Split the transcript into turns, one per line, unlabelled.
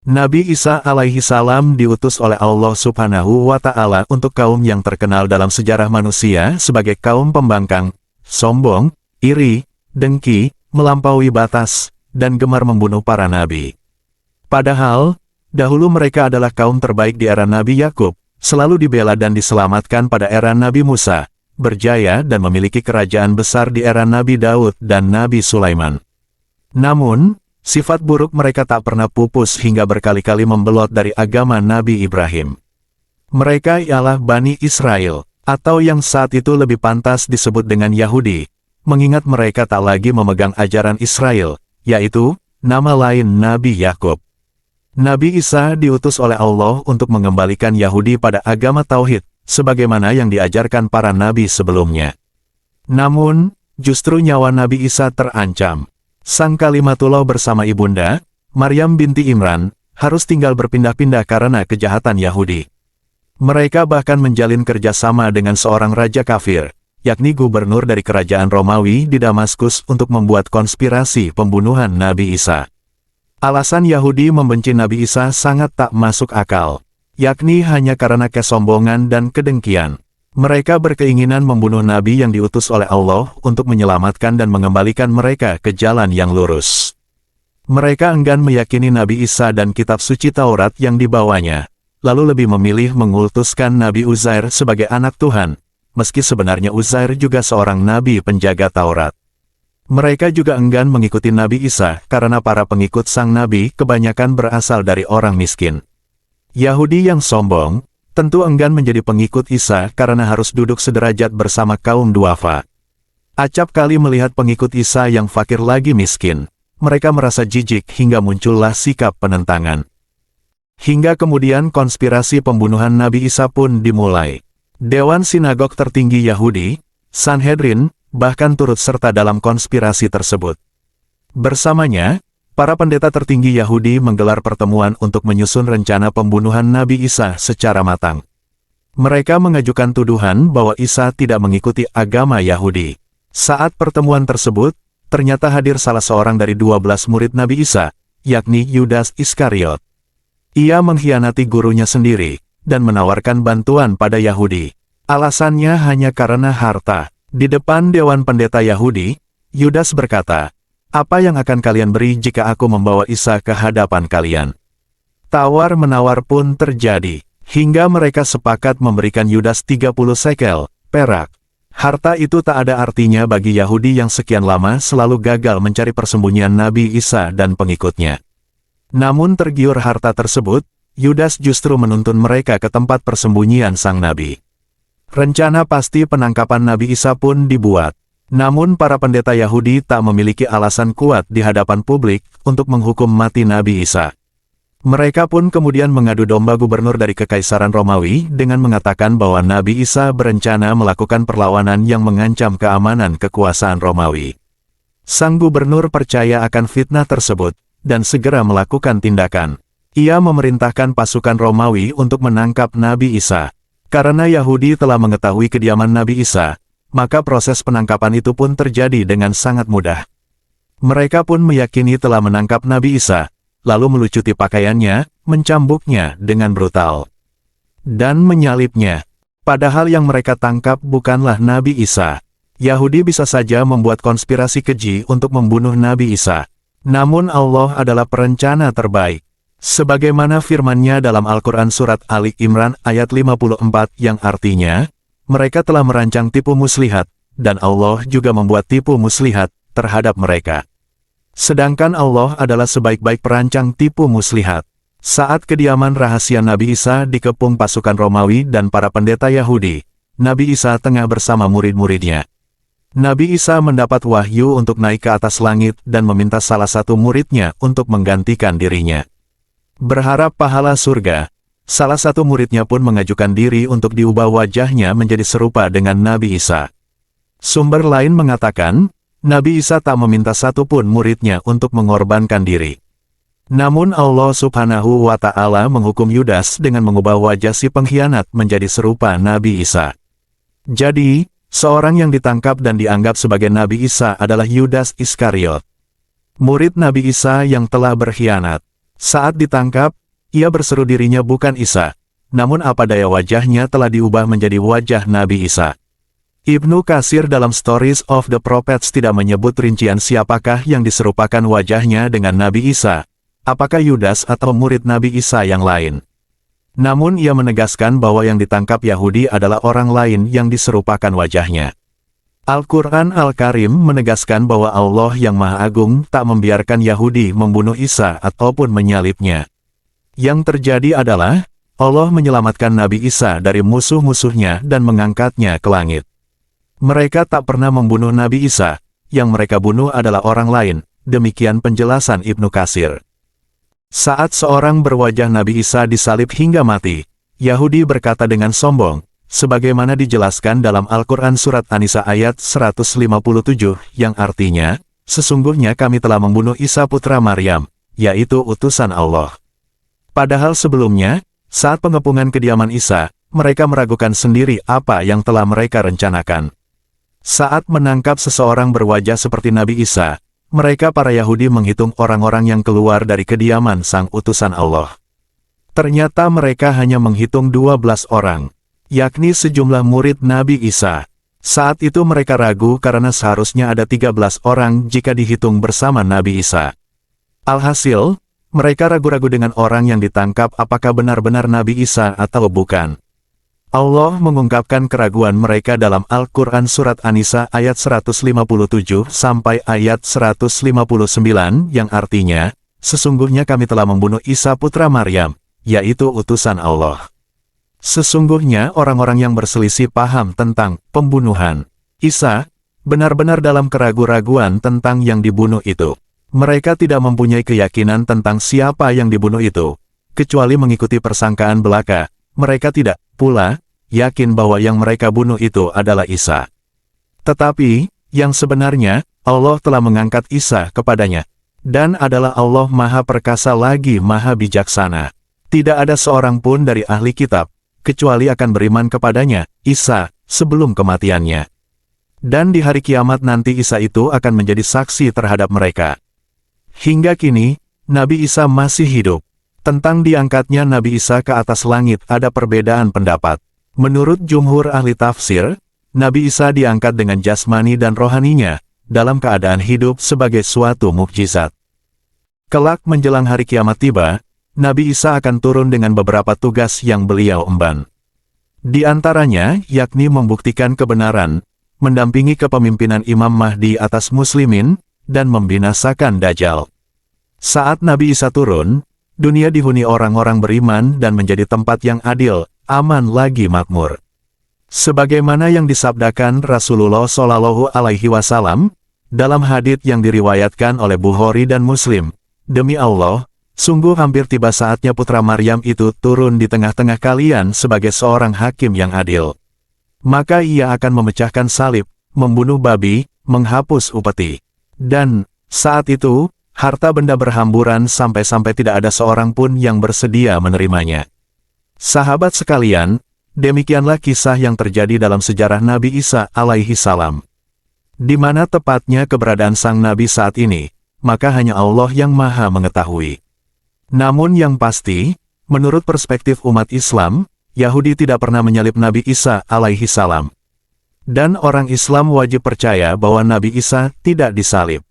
Nabi Isa alaihi salam diutus oleh Allah Subhanahu wa Ta'ala untuk kaum yang terkenal dalam sejarah manusia sebagai kaum pembangkang, sombong, iri, dengki, melampaui batas, dan gemar membunuh para nabi. Padahal, dahulu mereka adalah kaum terbaik di era Nabi Yakub, selalu dibela dan diselamatkan pada era Nabi Musa, berjaya dan memiliki kerajaan besar di era Nabi Daud dan Nabi Sulaiman. Namun, sifat buruk mereka tak pernah pupus hingga berkali-kali membelot dari agama Nabi Ibrahim. Mereka ialah Bani Israel, atau yang saat itu lebih pantas disebut dengan Yahudi, mengingat mereka tak lagi memegang ajaran Israel, yaitu, nama lain Nabi Yakub. Nabi Isa diutus oleh Allah untuk mengembalikan Yahudi pada agama Tauhid, sebagaimana yang diajarkan para nabi sebelumnya. Namun, justru nyawa Nabi Isa terancam. Sang Kalimatullah bersama ibunda, Maryam binti Imran, harus tinggal berpindah-pindah karena kejahatan Yahudi. Mereka bahkan menjalin kerjasama dengan seorang raja kafir, yakni gubernur dari kerajaan Romawi di Damaskus untuk membuat konspirasi pembunuhan Nabi Isa. Alasan Yahudi membenci Nabi Isa sangat tak masuk akal, yakni hanya karena kesombongan dan kedengkian. Mereka berkeinginan membunuh Nabi yang diutus oleh Allah untuk menyelamatkan dan mengembalikan mereka ke jalan yang lurus. Mereka enggan meyakini Nabi Isa dan kitab suci Taurat yang dibawanya, lalu lebih memilih mengultuskan Nabi Uzair sebagai anak Tuhan, meski sebenarnya Uzair juga seorang nabi penjaga Taurat. Mereka juga enggan mengikuti Nabi Isa karena para pengikut sang nabi kebanyakan berasal dari orang miskin. Yahudi yang sombong tentu enggan menjadi pengikut Isa karena harus duduk sederajat bersama kaum duafa. Acap kali melihat pengikut Isa yang fakir lagi miskin, mereka merasa jijik hingga muncullah sikap penentangan. Hingga kemudian konspirasi pembunuhan Nabi Isa pun dimulai. Dewan Sinagog tertinggi Yahudi, Sanhedrin, bahkan turut serta dalam konspirasi tersebut. Bersamanya, para pendeta tertinggi Yahudi menggelar pertemuan untuk menyusun rencana pembunuhan Nabi Isa secara matang. Mereka mengajukan tuduhan bahwa Isa tidak mengikuti agama Yahudi. Saat pertemuan tersebut, ternyata hadir salah seorang dari 12 murid Nabi Isa, yakni Yudas Iskariot. Ia mengkhianati gurunya sendiri, dan menawarkan bantuan pada Yahudi. Alasannya hanya karena harta. Di depan Dewan Pendeta Yahudi, Yudas berkata, "Apa yang akan kalian beri jika aku membawa Isa ke hadapan kalian?" Tawar-menawar pun terjadi, hingga mereka sepakat memberikan Yudas 30 sekel, perak. Harta itu tak ada artinya bagi Yahudi yang sekian lama selalu gagal mencari persembunyian Nabi Isa dan pengikutnya. Namun tergiur harta tersebut, Yudas justru menuntun mereka ke tempat persembunyian sang Nabi. Rencana pasti penangkapan Nabi Isa pun dibuat. Namun para pendeta Yahudi tak memiliki alasan kuat di hadapan publik untuk menghukum mati Nabi Isa. Mereka pun kemudian mengadu domba gubernur dari Kekaisaran Romawi dengan mengatakan bahwa Nabi Isa berencana melakukan perlawanan yang mengancam keamanan kekuasaan Romawi. Sang gubernur percaya akan fitnah tersebut, dan segera melakukan tindakan. Ia memerintahkan pasukan Romawi untuk menangkap Nabi Isa. Karena Yahudi telah mengetahui kediaman Nabi Isa, maka proses penangkapan itu pun terjadi dengan sangat mudah. Mereka pun meyakini telah menangkap Nabi Isa, lalu melucuti pakaiannya, mencambuknya dengan brutal, dan menyalibnya. Padahal yang mereka tangkap bukanlah Nabi Isa. Yahudi bisa saja membuat konspirasi keji untuk membunuh Nabi Isa. Namun Allah adalah perencana terbaik. Sebagaimana firman-Nya dalam Al-Quran Surat Ali Imran ayat 54 yang artinya, mereka telah merancang tipu muslihat, dan Allah juga membuat tipu muslihat terhadap mereka. Sedangkan Allah adalah sebaik-baik perancang tipu muslihat. Saat kediaman rahasia Nabi Isa dikepung pasukan Romawi dan para pendeta Yahudi, Nabi Isa tengah bersama murid-muridnya. Nabi Isa mendapat wahyu untuk naik ke atas langit dan meminta salah satu muridnya untuk menggantikan dirinya. Berharap pahala surga, salah satu muridnya pun mengajukan diri untuk diubah wajahnya menjadi serupa dengan Nabi Isa. Sumber lain mengatakan, Nabi Isa tak meminta satupun muridnya untuk mengorbankan diri. Namun Allah Subhanahu wa Ta'ala menghukum Yudas dengan mengubah wajah si pengkhianat menjadi serupa Nabi Isa. Jadi, seorang yang ditangkap dan dianggap sebagai Nabi Isa adalah Yudas Iskariot, murid Nabi Isa yang telah berkhianat. Saat ditangkap, ia berseru dirinya bukan Isa, namun apa daya wajahnya telah diubah menjadi wajah Nabi Isa. Ibnu Katsir dalam Stories of the Prophets tidak menyebut rincian siapakah yang diserupakan wajahnya dengan Nabi Isa, apakah Yudas atau murid Nabi Isa yang lain. Namun ia menegaskan bahwa yang ditangkap Yahudi adalah orang lain yang diserupakan wajahnya. Al-Quran Al-Karim menegaskan bahwa Allah yang Maha Agung tak membiarkan Yahudi membunuh Isa ataupun menyalibnya. Yang terjadi adalah, Allah menyelamatkan Nabi Isa dari musuh-musuhnya dan mengangkatnya ke langit. Mereka tak pernah membunuh Nabi Isa, yang mereka bunuh adalah orang lain, demikian penjelasan Ibnu Katsir. Saat seorang berwajah Nabi Isa disalib hingga mati, Yahudi berkata dengan sombong, sebagaimana dijelaskan dalam Al-Quran Surat An-Nisa ayat 157, yang artinya, sesungguhnya kami telah membunuh Isa putra Maryam, yaitu utusan Allah. Padahal sebelumnya, saat pengepungan kediaman Isa, mereka meragukan sendiri apa yang telah mereka rencanakan. Saat menangkap seseorang berwajah seperti Nabi Isa, mereka para Yahudi menghitung orang-orang yang keluar dari kediaman sang utusan Allah. Ternyata mereka hanya menghitung 12 orang, yakni sejumlah murid Nabi Isa. Saat itu mereka ragu karena seharusnya ada 13 orang jika dihitung bersama Nabi Isa. Alhasil, mereka ragu-ragu dengan orang yang ditangkap apakah benar-benar Nabi Isa atau bukan. Allah mengungkapkan keraguan mereka dalam Al-Quran Surat An-Nisa ayat 157 sampai ayat 159 yang artinya, sesungguhnya kami telah membunuh Isa putra Maryam, yaitu utusan Allah. Sesungguhnya orang-orang yang berselisih paham tentang pembunuhan Isa, benar-benar dalam keraguan-raguan tentang yang dibunuh itu. Mereka tidak mempunyai keyakinan tentang siapa yang dibunuh itu, kecuali mengikuti persangkaan belaka. Mereka tidak pula yakin bahwa yang mereka bunuh itu adalah Isa. Tetapi, yang sebenarnya, Allah telah mengangkat Isa kepadanya, dan adalah Allah Maha Perkasa lagi Maha Bijaksana. Tidak ada seorang pun dari ahli kitab, kecuali akan beriman kepadanya, Isa, sebelum kematiannya. Dan di hari kiamat nanti Isa itu akan menjadi saksi terhadap mereka. Hingga kini, Nabi Isa masih hidup. Tentang diangkatnya Nabi Isa ke atas langit ada perbedaan pendapat. Menurut jumhur ahli tafsir, Nabi Isa diangkat dengan jasmani dan rohaninya, dalam keadaan hidup sebagai suatu mukjizat. Kelak menjelang hari kiamat tiba, Nabi Isa akan turun dengan beberapa tugas yang beliau emban. Di antaranya, yakni membuktikan kebenaran, mendampingi kepemimpinan Imam Mahdi atas muslimin, dan membinasakan Dajjal. Saat Nabi Isa turun, dunia dihuni orang-orang beriman dan menjadi tempat yang adil, aman lagi makmur. Sebagaimana yang disabdakan Rasulullah Shallallahu Alaihi Wasallam dalam hadits yang diriwayatkan oleh Bukhari dan Muslim, demi Allah, sungguh hampir tiba saatnya putra Maryam itu turun di tengah-tengah kalian sebagai seorang hakim yang adil. Maka ia akan memecahkan salib, membunuh babi, menghapus upeti. Dan, saat itu, harta benda berhamburan sampai-sampai tidak ada seorang pun yang bersedia menerimanya. Sahabat sekalian, demikianlah kisah yang terjadi dalam sejarah Nabi Isa alaihi salam. Di mana tepatnya keberadaan sang Nabi saat ini, maka hanya Allah yang Maha mengetahui. Namun yang pasti, menurut perspektif umat Islam, Yahudi tidak pernah menyalib Nabi Isa alaihi salam. Dan orang Islam wajib percaya bahwa Nabi Isa tidak disalib.